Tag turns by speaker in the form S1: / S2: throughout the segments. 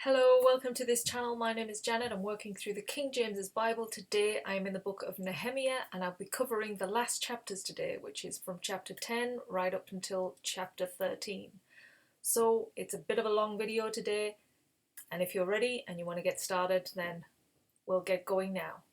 S1: Hello, welcome to this channel. My name is Janet. I'm working through the King James's Bible. Today I am in the book of Nehemiah and I'll be covering the last chapters today, which is from chapter 10 right up until chapter 13. So it's a bit of a long video today, and if you're ready and you want to get started, then we'll get going now.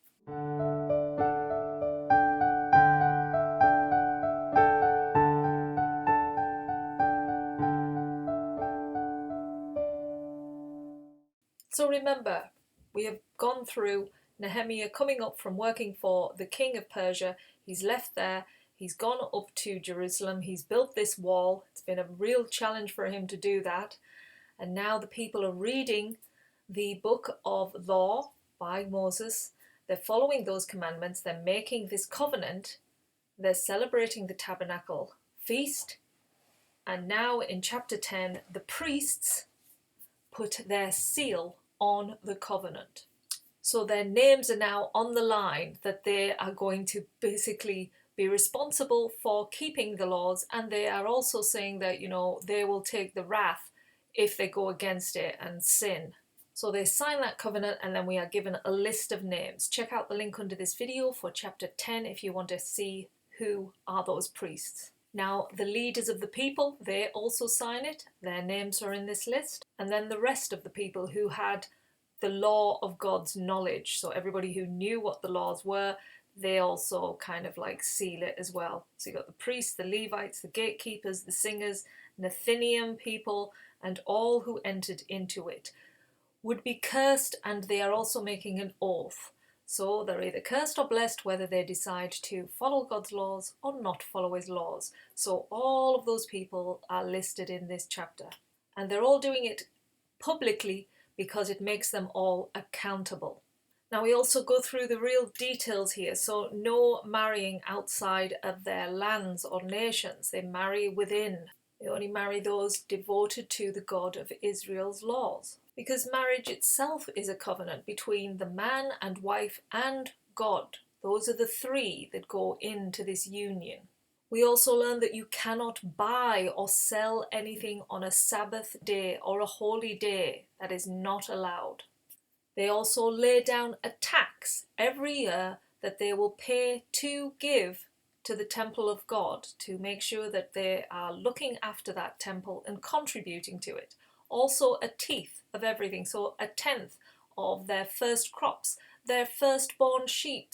S1: So remember, we have gone through Nehemiah coming up from working for the king of Persia. He's left there, he's gone up to Jerusalem, he's built this wall. It's been a real challenge for him to do that. And now the people are reading the book of law by Moses. They're following those commandments, they're making this covenant, they're celebrating the tabernacle feast. And now in chapter 10, the priests put their seal on the covenant. So their names are now on the line, that they are going to basically be responsible for keeping the laws, and they are also saying that, they will take the wrath if they go against it and sin. So they sign that covenant, and then we are given a list of names. Check out the link under this video for chapter 10 if you want to see who are those priests. Now, the leaders of the people, they also sign it. Their names are in this list. And then the rest of the people who had the law of God's knowledge. So everybody who knew what the laws were, they also kind of like seal it as well. So you got the priests, the Levites, the gatekeepers, the singers, Nethinim people, and all who entered into it would be cursed, and they are also making an oath. So they're either cursed or blessed whether they decide to follow God's laws or not follow his laws. So all of those people are listed in this chapter. And they're all doing it publicly because it makes them all accountable. Now we also go through the real details here. So no marrying outside of their lands or nations. They marry within. They only marry those devoted to the God of Israel's laws. Because marriage itself is a covenant between the man and wife and God. Those are the three that go into this union. We also learn that you cannot buy or sell anything on a Sabbath day or a holy day. That is not allowed. They also lay down a tax every year that they will pay to give to the temple of God, to make sure that they are looking after that temple and contributing to it. Also a tenth of everything, so a tenth of their first crops, their firstborn sheep,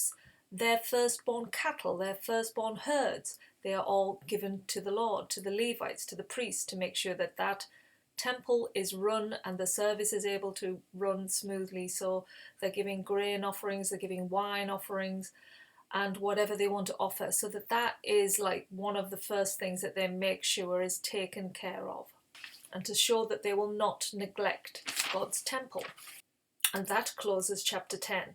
S1: their firstborn cattle, their firstborn herds. They are all given to the Lord, to the Levites, to the priests, to make sure that that temple is run and the service is able to run smoothly. So they're giving grain offerings, they're giving wine offerings, and whatever they want to offer, so that that is like one of the first things that they make sure is taken care of, and to show that they will not neglect God's temple. And that closes chapter 10.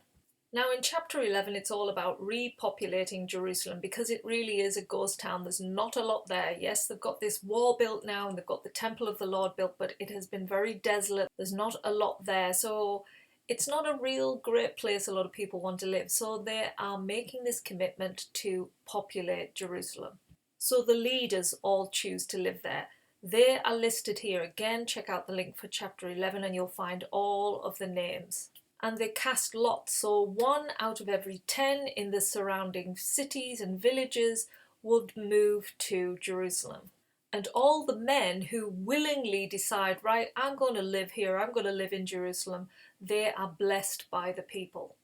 S1: Now in chapter 11 it's all about repopulating Jerusalem, because it really is a ghost town. There's not a lot there. Yes, they've got this wall built now and they've got the temple of the Lord built, but it has been very desolate. There's not a lot there, so it's not a real great place a lot of people want to live. So they are making this commitment to populate Jerusalem. So the leaders all choose to live there. They are listed here. Again, check out the link for chapter 11 and you'll find all of the names. And they cast lots, so 1 out of every 10 in the surrounding cities and villages would move to Jerusalem. And all the men who willingly decide, right, I'm going to live here, I'm going to live in Jerusalem, they are blessed by the people.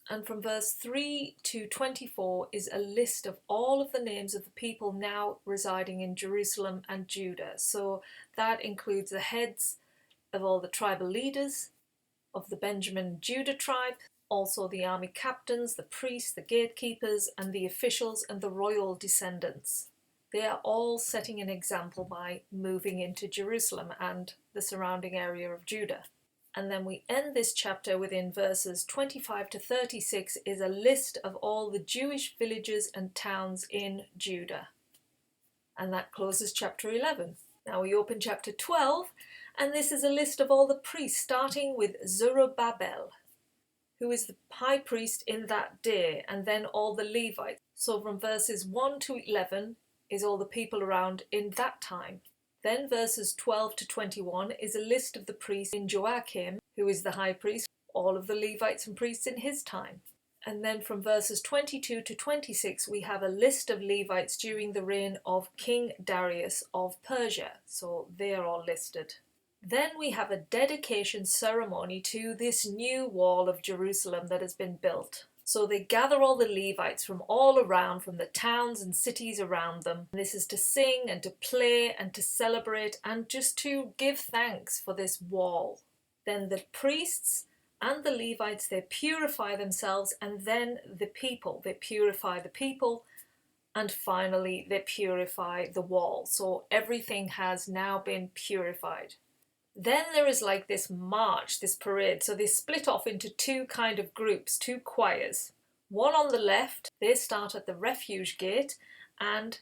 S1: And from verse 3 to 24 is a list of all of the names of the people now residing in Jerusalem and Judah. So that includes the heads of all the tribal leaders of the Benjamin and Judah tribe, also the army captains, the priests, the gatekeepers, and the officials and the royal descendants. They are all setting an example by moving into Jerusalem and the surrounding area of Judah. And then we end this chapter within verses 25 to 36 is a list of all the Jewish villages and towns in Judah. And that closes chapter 11. Now we open chapter 12, and this is a list of all the priests, starting with Zerubbabel, who is the high priest in that day, and then all the Levites. So from verses 1 to 11 is all the people around in that time. Then verses 12 to 21 is a list of the priests in Joachim, who is the high priest, all of the Levites and priests in his time. And then from verses 22 to 26, we have a list of Levites during the reign of King Darius of Persia. So they are all listed. Then we have a dedication ceremony to this new wall of Jerusalem that has been built. So they gather all the Levites from all around, from the towns and cities around them. And this is to sing and to play and to celebrate and just to give thanks for this wall. Then the priests and the Levites, they purify themselves, and then the people, they purify the people, and finally they purify the wall. So everything has now been purified. Then there is like this march, this parade. So they split off into two kind of groups, two choirs. One on the left, they start at the refuge gate, and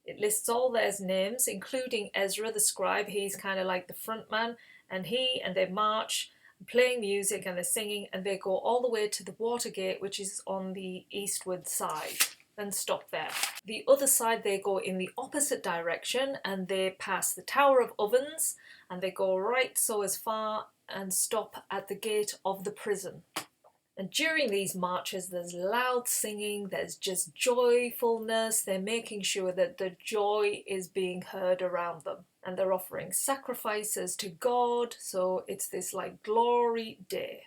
S1: it lists all their names, including Ezra the scribe. He's kind of like the front man, and they march, playing music, and they're singing, and they go all the way to the water gate, which is on the eastward side, and stop there. The other side, they go in the opposite direction, and they pass the Tower of Ovens, and they go right so as far and stop at the gate of the prison. And during these marches, there's loud singing, there's just joyfulness. They're making sure that the joy is being heard around them. And they're offering sacrifices to God, so it's this like glory day.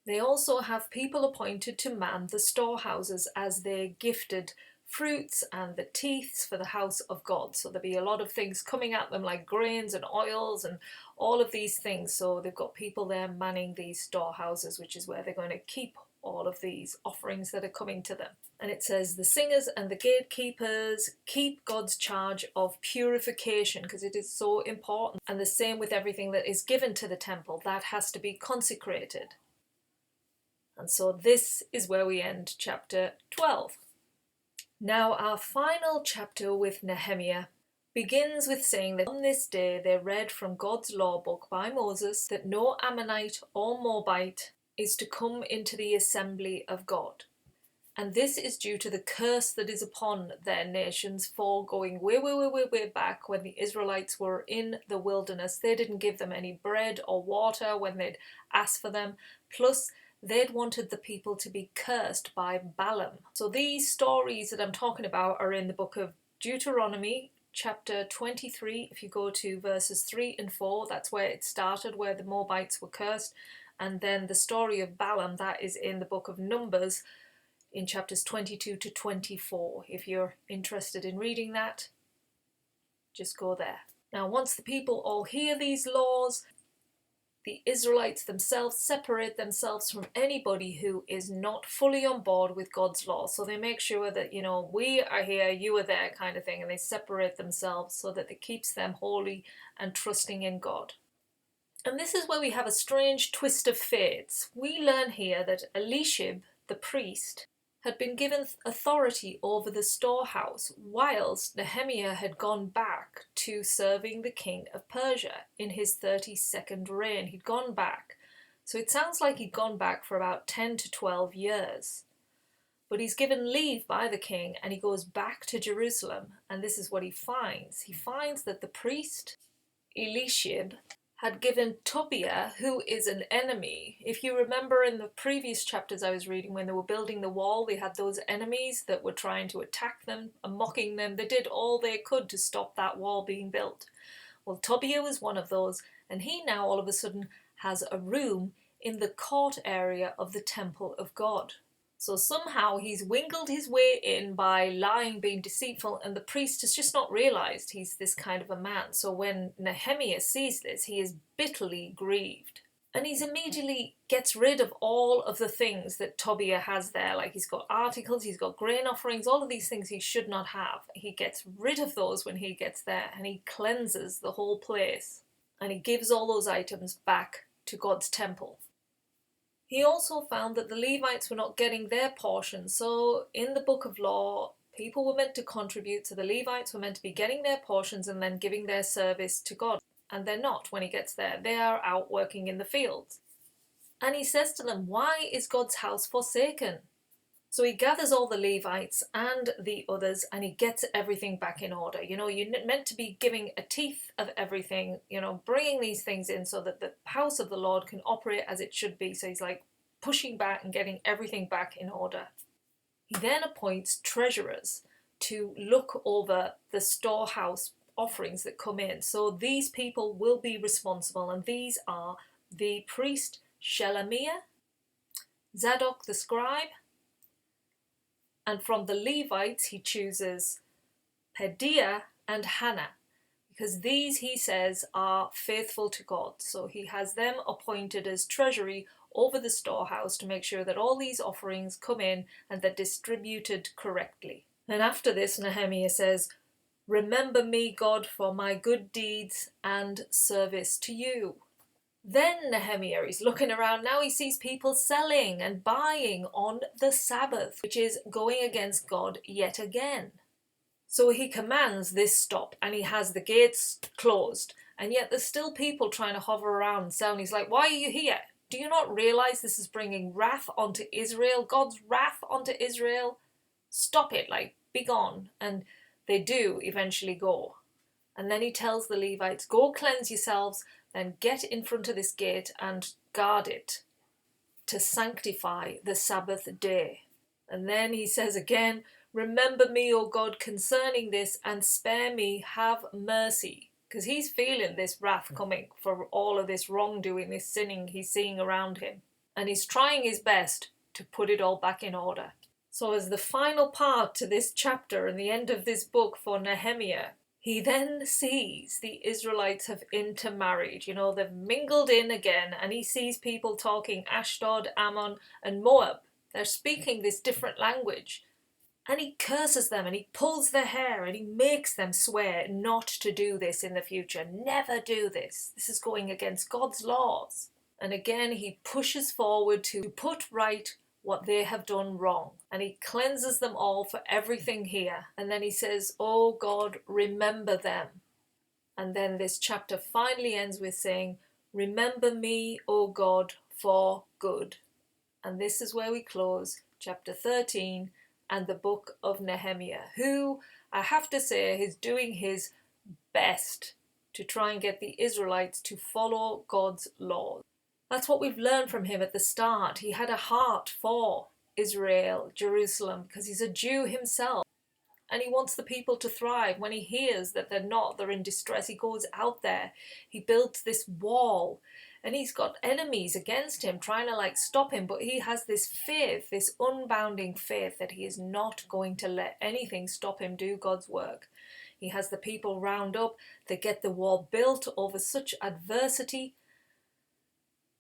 S1: They also have people appointed to man the storehouses as they're gifted fruits and the teeths for the house of God. So there'll be a lot of things coming at them like grains and oils and all of these things. So they've got people there manning these storehouses, which is where they're going to keep all of these offerings that are coming to them. And it says the singers and the gatekeepers keep God's charge of purification, because it is so important. And the same with everything that is given to the temple, that has to be consecrated. And so this is where we end chapter 12. Now our final chapter with Nehemiah begins with saying that on this day they read from God's law book by Moses that no Ammonite or Moabite is to come into the assembly of God. And this is due to the curse that is upon their nations for going way back when the Israelites were in the wilderness. They didn't give them any bread or water when they'd asked for them. Plus, they'd wanted the people to be cursed by Balaam. So these stories that I'm talking about are in the book of Deuteronomy, chapter 23. If you go to verses 3 and 4, that's where it started, where the Moabites were cursed. And then the story of Balaam, that is in the book of Numbers, in chapters 22 to 24. If you're interested in reading that, just go there. Now, once the people all hear these laws, the Israelites themselves separate themselves from anybody who is not fully on board with God's law. So they make sure that, we are here, you are there kind of thing, and they separate themselves so that it keeps them holy and trusting in God. And this is where we have a strange twist of fates. We learn here that Eliashib, the priest, had been given authority over the storehouse, whilst Nehemiah had gone back to serving the king of Persia in his 32nd reign. He'd gone back. So it sounds like he'd gone back for about 10 to 12 years. But he's given leave by the king and he goes back to Jerusalem. And this is what he finds. He finds that the priest, Eliashib, had given Tobiah, who is an enemy. If you remember in the previous chapters I was reading, when they were building the wall, they had those enemies that were trying to attack them and mocking them. They did all they could to stop that wall being built. Well, Tobiah was one of those, and he now all of a sudden has a room in the court area of the temple of God. So somehow he's wingled his way in by lying, being deceitful, and the priest has just not realised he's this kind of a man. So when Nehemiah sees this, he is bitterly grieved. And he immediately gets rid of all of the things that Tobiah has there. Like he's got articles, he's got grain offerings, all of these things he should not have. He gets rid of those when he gets there, and he cleanses the whole place. And he gives all those items back to God's temple. He also found that the Levites were not getting their portion. So in the book of law, people were meant to contribute, so the Levites were meant to be getting their portions and then giving their service to God. And they're not when he gets there. They are out working in the fields. And he says to them, why is God's house forsaken? So he gathers all the Levites and the others and he gets everything back in order. You're meant to be giving a tenth of everything, bringing these things in so that the house of the Lord can operate as it should be. So he's like pushing back and getting everything back in order. He then appoints treasurers to look over the storehouse offerings that come in. So these people will be responsible, and these are the priest Shelemiah, Zadok the scribe, and from the Levites he chooses Pedaiah and Hannah, because these, he says, are faithful to God. So he has them appointed as treasury over the storehouse to make sure that all these offerings come in and they're distributed correctly. And after this, Nehemiah says, "Remember me, God, for my good deeds and service to you." Then Nehemiah is looking around. Now he sees people selling and buying on the Sabbath, which is going against God yet again. So he commands this stop and he has the gates closed. And yet there's still people trying to hover around and sell. And he's like, "Why are you here? Do you not realize this is bringing wrath onto Israel? God's wrath onto Israel? Stop it, be gone." And they do eventually go. And then he tells the Levites, "Go cleanse yourselves, then get in front of this gate and guard it to sanctify the Sabbath day." And then he says again, "Remember me, O God, concerning this, and spare me, have mercy." Because he's feeling this wrath coming for all of this wrongdoing, this sinning he's seeing around him. And he's trying his best to put it all back in order. So as the final part to this chapter and the end of this book for Nehemiah, he then sees the Israelites have intermarried. They've mingled in again, and he sees people talking Ashdod, Ammon, and Moab. They're speaking this different language. And he curses them and he pulls their hair and he makes them swear not to do this in the future. Never do this. This is going against God's laws. And again, he pushes forward to put right what they have done wrong. And he cleanses them all for everything here. And then he says, "Oh God, remember them." And then this chapter finally ends with saying, "Remember me, O God, for good." And this is where we close chapter 13 and the book of Nehemiah, who, I have to say, is doing his best to try and get the Israelites to follow God's laws. That's what we've learned from him at the start. He had a heart for Israel, Jerusalem, because he's a Jew himself. And he wants the people to thrive. When he hears that they're in distress, he goes out there. He builds this wall. And he's got enemies against him trying to stop him. But he has this faith, this unbounding faith that he is not going to let anything stop him do God's work. He has the people round up. They get the wall built over such adversity.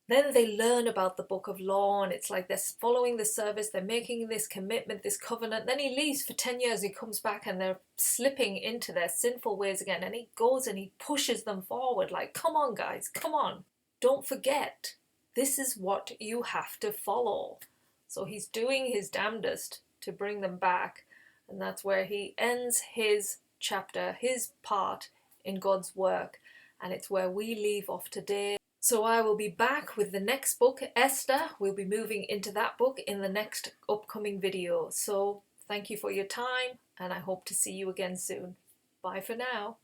S1: Then they learn about the book of law, and it's like they're following the service, they're making this commitment, this covenant. Then he leaves for 10 years, he comes back and they're slipping into their sinful ways again. And he goes and he pushes them forward come on guys, come on. Don't forget, this is what you have to follow. So he's doing his damnedest to bring them back. And that's where he ends his chapter, his part in God's work. And it's where we leave off today. So I will be back with the next book, Esther. We'll be moving into that book in the next upcoming video. So thank you for your time, and I hope to see you again soon. Bye for now.